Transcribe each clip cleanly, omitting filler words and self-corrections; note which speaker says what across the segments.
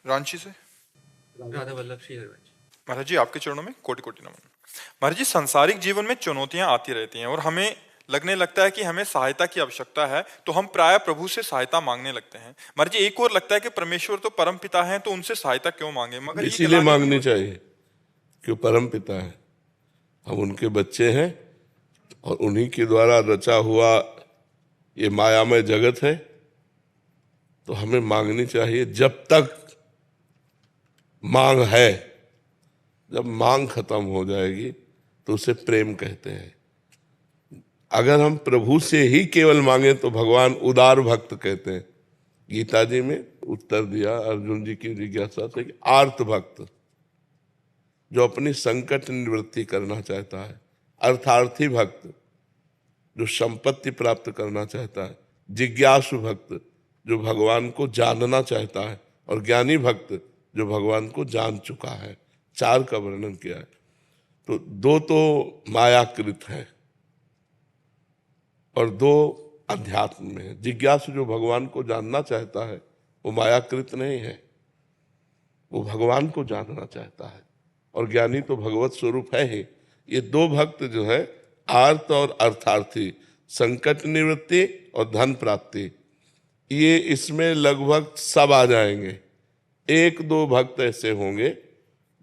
Speaker 1: रांची से।
Speaker 2: राधा वल्लभ श्री हरिवंश।
Speaker 1: महाराज जी आपके चरणों में कोटि कोटि नमन। महाराज जी सांसारिक जीवन में चुनौतियां आती रहती हैं और हमें लगने लगता है कि हमें सहायता की आवश्यकता है, तो हम प्राय प्रभु से सहायता मांगने लगते हैं। महाराज जी एक और लगता है कि परमेश्वर तो परम पिता हैं, तो उनसे सहायता क्यों मांगे, मगर ये
Speaker 3: इसीलिए
Speaker 1: गिलानी भी
Speaker 3: मांगनी
Speaker 1: होती है।
Speaker 3: चाहिए कि परम पिता है, हम उनके बच्चे हैं और उन्हीं के द्वारा रचा हुआ ये मायामय जगत है, तो हमें मांगनी चाहिए जब तक मांग है। जब मांग खत्म हो जाएगी तो उसे प्रेम कहते हैं। अगर हम प्रभु से ही केवल मांगे तो भगवान उदार भक्त कहते हैं। गीता जी में उत्तर दिया अर्जुन जी की जिज्ञासा से कि आर्त भक्त जो अपनी संकट निवृत्ति करना चाहता है, अर्थार्थी भक्त जो संपत्ति प्राप्त करना चाहता है, जिज्ञासु भक्त जो भगवान को जानना चाहता है, और ज्ञानी भक्त जो भगवान को जान चुका है। चार का वर्णन किया है। तो दो तो मायाकृत है और दो अध्यात्म में है। जिज्ञासु जो भगवान को जानना चाहता है वो मायाकृत नहीं है, वो भगवान को जानना चाहता है, और ज्ञानी तो भगवत स्वरूप है ही। ये दो भक्त जो है आर्त और अर्थार्थी, संकट निवृत्ति और धन प्राप्ति, ये इसमें लगभग सब आ जाएंगे। एक दो भक्त ऐसे होंगे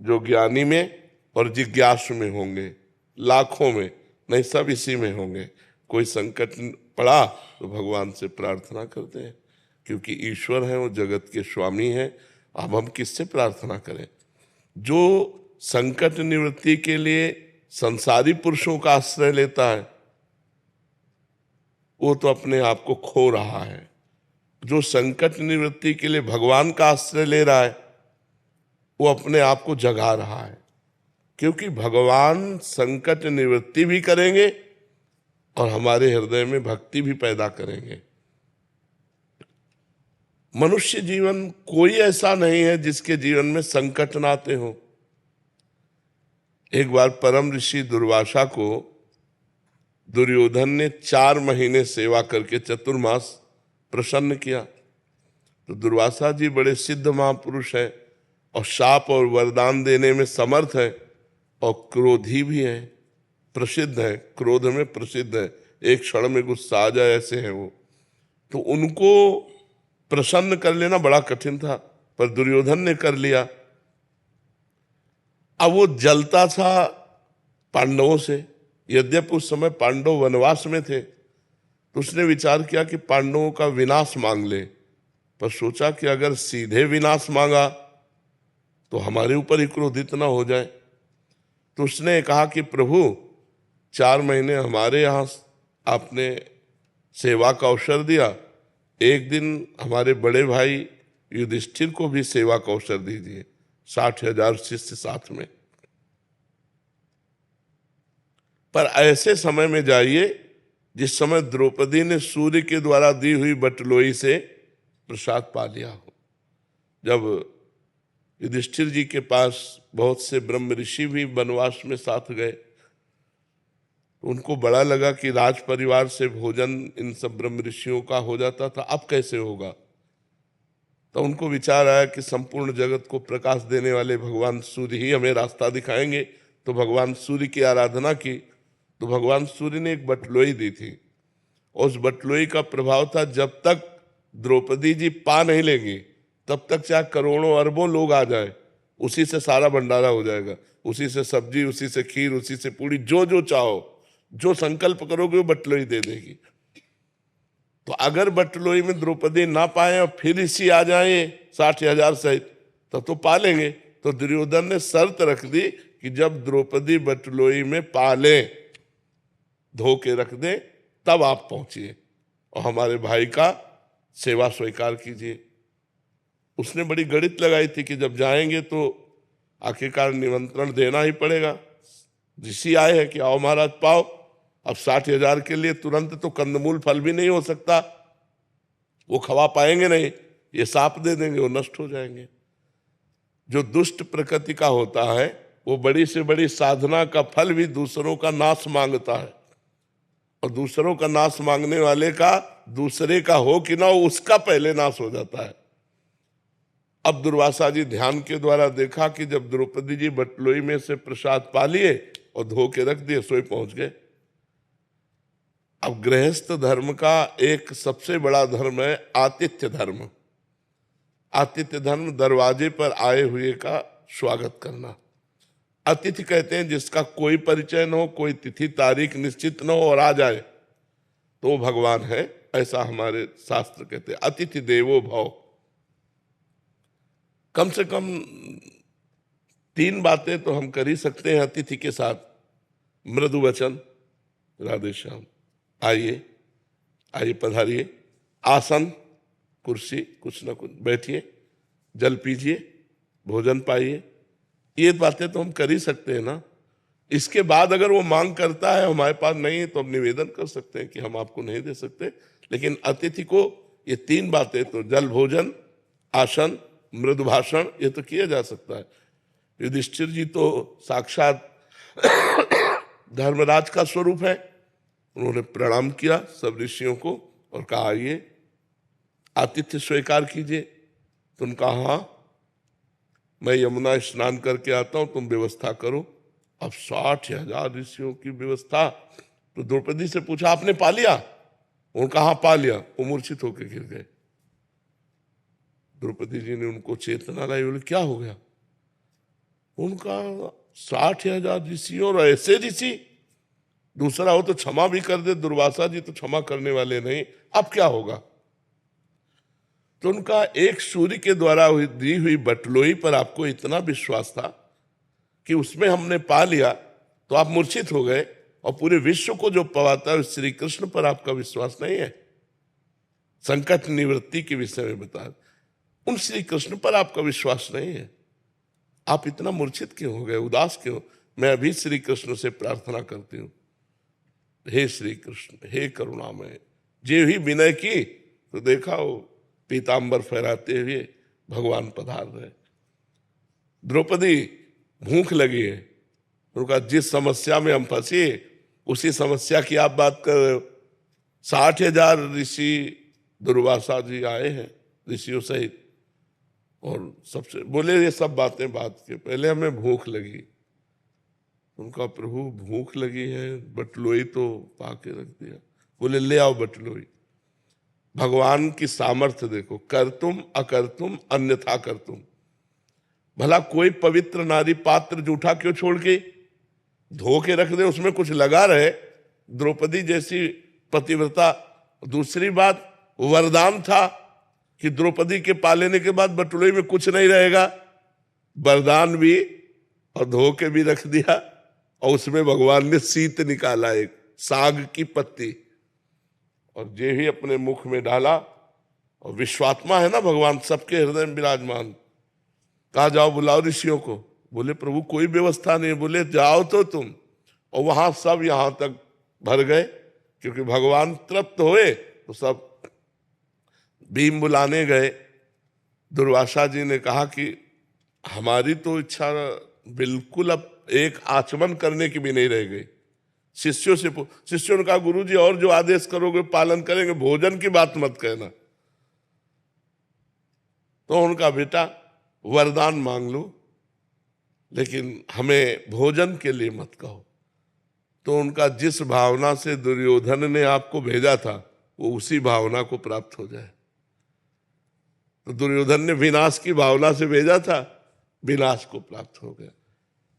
Speaker 3: जो ज्ञानी में और जिज्ञासु में होंगे, लाखों में नहीं, सब इसी में होंगे। कोई संकट पड़ा तो भगवान से प्रार्थना करते हैं, क्योंकि ईश्वर है, वो जगत के स्वामी हैं। अब हम किससे प्रार्थना करें? जो संकट निवृत्ति के लिए संसारी पुरुषों का आश्रय लेता है वो तो अपने आप को खो रहा है। जो संकट निवृत्ति के लिए भगवान का आश्रय ले रहा है वो अपने आप को जगा रहा है, क्योंकि भगवान संकट निवृत्ति भी करेंगे और हमारे हृदय में भक्ति भी पैदा करेंगे। मनुष्य जीवन कोई ऐसा नहीं है जिसके जीवन में संकट ना आते हो। एक बार परम ऋषि दुर्वासा को दुर्योधन ने 4 महीने सेवा करके चतुर्मास प्रसन्न किया। तो दुर्वासा जी बड़े सिद्ध महापुरुष है और शाप और वरदान देने में समर्थ है, और क्रोधी भी है, प्रसिद्ध है, क्रोध में प्रसिद्ध है, एक क्षण में गुस्सा आ जाए ऐसे हैं वो। तो उनको प्रसन्न कर लेना बड़ा कठिन था, पर दुर्योधन ने कर लिया। अब वो जलता था पांडवों से, यद्यपि उस समय पांडव वनवास में थे। तो उसने विचार किया कि पांडवों का विनाश मांग ले, पर सोचा कि अगर सीधे विनाश मांगा तो हमारे ऊपर ही क्रोधित ना हो जाए। तो उसने कहा कि प्रभु 4 महीने हमारे यहाँ आपने सेवा का अवसर दिया, एक दिन हमारे बड़े भाई युधिष्ठिर को भी सेवा का अवसर दीजिए, 60,000 शिष्य साथ में। पर ऐसे समय में जाइए जिस समय द्रौपदी ने सूर्य के द्वारा दी हुई बटलोई से प्रसाद पा लिया हो। जब युधिष्ठिर जी के पास बहुत से ब्रह्म ऋषि भी वनवास में साथ गए, तो उनको बड़ा लगा कि राज परिवार से भोजन इन सब ब्रह्म ऋषियों का हो जाता था, अब कैसे होगा। तो उनको विचार आया कि संपूर्ण जगत को प्रकाश देने वाले भगवान सूर्य ही हमें रास्ता दिखाएंगे। तो भगवान सूर्य की आराधना की। तो भगवान सूर्य ने एक बटलोई दी थी, और उस बटलोई का प्रभाव था जब तक द्रौपदी जी पा नहीं लेंगी तब तक चाहे करोड़ों अरबों लोग आ जाए, उसी से सारा भंडारा हो जाएगा, उसी से सब्जी, उसी से खीर, उसी से पूड़ी, जो जो चाहो, जो संकल्प करोगे वो बटलोई दे देगी। तो अगर बटलोई में द्रौपदी ना पाए और फिर इसी आ जाए 60,000 सहित, तब तो पा लेंगे। तो दुर्योधन ने शर्त रख दी कि जब द्रौपदी बटलोई में पा ले, धो के रख दे, तब आप पहुंचिए और हमारे भाई का सेवा स्वीकार कीजिए। उसने बड़ी गणित लगाई थी कि जब जाएंगे तो आखिरकार निमंत्रण देना ही पड़ेगा। ऋषि आए हैं कि आओ महाराज पाओ। अब 60,000 के लिए तुरंत तो कंदमूल फल भी नहीं हो सकता, वो खवा पाएंगे नहीं, ये साप दे देंगे, वो नष्ट हो जाएंगे। जो दुष्ट प्रकृति का होता है वो बड़ी से बड़ी साधना का फल भी दूसरों का नाश मांगता है, और दूसरों का नाश मांगने वाले का दूसरे का हो कि ना हो उसका पहले नाश हो जाता है। अब दुर्वासा जी ध्यान के द्वारा देखा कि जब द्रौपदी जी बटलोई में से प्रसाद पा लिए और धो के रख दिए, सोई पहुंच गए। अब गृहस्थ धर्म का एक सबसे बड़ा धर्म है आतिथ्य धर्म। आतिथ्य धर्म दरवाजे पर आए हुए का स्वागत करना। अतिथि कहते हैं जिसका कोई परिचय न हो, कोई तिथि तारीख निश्चित न हो और आ जाए तो वो भगवान है, ऐसा हमारे शास्त्र कहते हैं। अतिथि देवो भव। कम से कम 3 बातें तो हम कर ही सकते हैं अतिथि के साथ। मृदु वचन, राधे श्याम, आइए आइए पधारिए, आसन कुर्सी कुछ ना कुछ, बैठिए, जल पीजिए, भोजन पाइए, ये बातें तो हम कर ही सकते हैं ना। इसके बाद अगर वो मांग करता है हमारे पास नहीं है तो हम निवेदन कर सकते हैं कि हम आपको नहीं दे सकते। लेकिन अतिथि को ये 3 बातें तो जल, भोजन, आसन, मृदु भाषण, ये तो किया जा सकता है। युधिष्ठिर जी तो साक्षात धर्मराज का स्वरूप है। उन्होंने प्रणाम किया सब ऋषियों को और कहा आइए आतिथ्य स्वीकार कीजिए। तो उन्होंने कहा हाँ, मैं यमुना स्नान करके आता हूं, तुम व्यवस्था करो। अब 60,000 ऋषियों की व्यवस्था। तो द्रौपदी से पूछा आपने पा लिया? उन्होंने कहा पा लिया। वो मूर्छित होकर गिर गए। द्रौपदी जी ने उनको चेतना लाई, बोले क्या हो गया? उनका 60,000 ऋषि और ऐसे ऋषि, दूसरा हो तो क्षमा भी कर दे, दुर्वासा जी तो क्षमा करने वाले नहीं, अब क्या होगा? तो उनका एक सूर्य के द्वारा दी हुई बटलोई पर आपको इतना विश्वास था कि उसमें हमने पा लिया तो आप मूर्छित हो गए, और पूरे विश्व को जो पवाता है श्री कृष्ण पर आपका विश्वास नहीं है। संकट निवृत्ति के विषय में बता, उन श्री कृष्ण पर आपका विश्वास नहीं है। आप इतना मूर्छित क्यों हो गए, उदास क्यों? मैं अभी श्री कृष्ण से प्रार्थना करती हूं, हे श्री कृष्ण, हे करुणामय। जे ही विनय की तो देखा वो पीतांबर फहराते हुए भगवान पधार रहे। द्रौपदी भूख लगी है, उनका जिस समस्या में हम फंसे उसी समस्या की आप बात कर रहे हो। 60,000 ऋषि दुर्वासा जी आए हैं ऋषियों सहित, और सबसे बोले ये सब बातें बात के पहले हमें भूख लगी। उनका प्रभु भूख लगी है, बटलोई तो पाके रख दिया। बोले ले आओ बटलोई। भगवान की सामर्थ्य देखो, कर तुम अकर तुम अन्यथा कर तुम। भला कोई पवित्र नारी पात्र जूठा क्यों छोड़ के धो के रख दे, उसमें कुछ लगा रहे। द्रौपदी जैसी पतिव्रता। दूसरी बात, वरदान था कि द्रौपदी के पा लेने के बाद बटुलोई में कुछ नहीं रहेगा। वरदान भी और धो के भी रख दिया, और उसमें भगवान ने शीत निकाला, एक साग की पत्ती, और जे ही अपने मुख में डाला। और विश्वात्मा है ना भगवान, सबके हृदय में विराजमान। कहा जाओ बुलाओ ऋषियों को। बोले प्रभु कोई व्यवस्था नहीं। बोले जाओ तो तुम। और वहां सब यहां तक भर गए, क्योंकि भगवान तृप्त हुए तो सब भीम बुलाने गए। दुर्वासा जी ने कहा कि हमारी तो इच्छा बिल्कुल अब एक आचमन करने की भी नहीं रह गई। शिष्यों ने कहा गुरु जी और जो आदेश करोगे पालन करेंगे, भोजन की बात मत कहना। तो उनका बेटा वरदान मांग लो, लेकिन हमें भोजन के लिए मत कहो। तो उनका जिस भावना से दुर्योधन ने आपको भेजा था वो उसी भावना को प्राप्त हो जाए। तो दुर्योधन ने विनाश की भावना से भेजा था, विनाश को प्राप्त हो गया।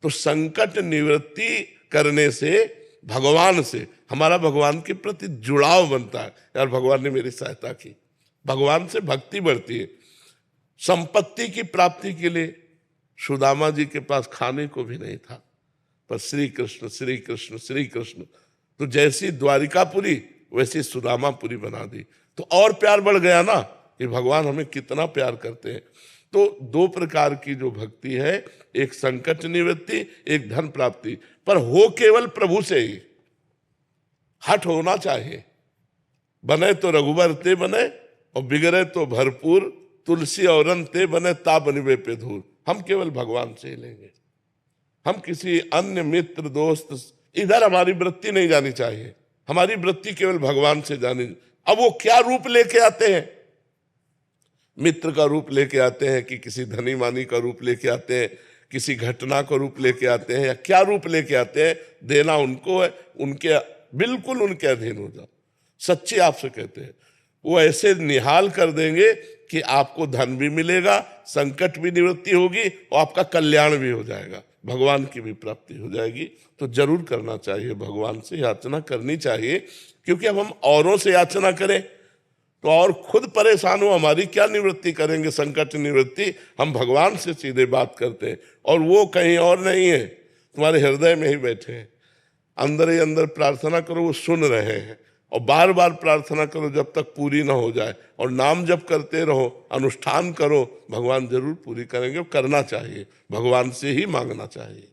Speaker 3: तो संकट निवृत्ति करने से भगवान से हमारा भगवान के प्रति जुड़ाव बनता है। यार भगवान ने मेरी सहायता की, भगवान से भक्ति बढ़ती है। संपत्ति की प्राप्ति के लिए सुदामा जी के पास खाने को भी नहीं था, पर श्री कृष्ण श्री कृष्ण श्री कृष्ण, तो जैसी द्वारिकापुरी वैसी सुदामापुरी बना दी। तो और प्यार बढ़ गया ना कि भगवान हमें कितना प्यार करते हैं। तो 2 प्रकार की जो भक्ति है, एक संकट निवृत्ति, एक धन प्राप्ति, पर हो केवल प्रभु से ही। हट होना चाहिए। बने तो रघुबर ते बने, और बिगड़े तो भरपूर, तुलसी और ते बने ता बनिवे पे धूल। हम केवल भगवान से ही लेंगे। हम किसी अन्य मित्र दोस्त इधर हमारी वृत्ति नहीं जानी चाहिए। हमारी वृत्ति केवल भगवान से जानी। अब वो क्या रूप लेके आते हैं, मित्र का रूप लेके आते हैं कि किसी धनी मानी का रूप लेके आते हैं, किसी घटना का रूप लेके आते हैं, या क्या रूप लेके आते हैं, देना उनको है, उनके बिल्कुल उनके अधीन हो जाओ। सच्ची आपसे कहते हैं, वो ऐसे निहाल कर देंगे कि आपको धन भी मिलेगा, संकट भी निवृत्ति होगी और आपका कल्याण भी हो जाएगा, भगवान की भी प्राप्ति हो जाएगी। तो जरूर करना चाहिए, भगवान से याचना करनी चाहिए, क्योंकि अब हम औरों से याचना करें तो और खुद परेशान हो, हमारी क्या निवृत्ति करेंगे, संकट निवृत्ति। हम भगवान से सीधे बात करते हैं और वो कहीं और नहीं है, तुम्हारे हृदय में ही बैठे हैं। अंदर ही अंदर प्रार्थना करो, वो सुन रहे हैं। और बार बार प्रार्थना करो जब तक पूरी ना हो जाए, और नाम जप करते रहो, अनुष्ठान करो, भगवान जरूर पूरी करेंगे। करना चाहिए, भगवान से ही मांगना चाहिए।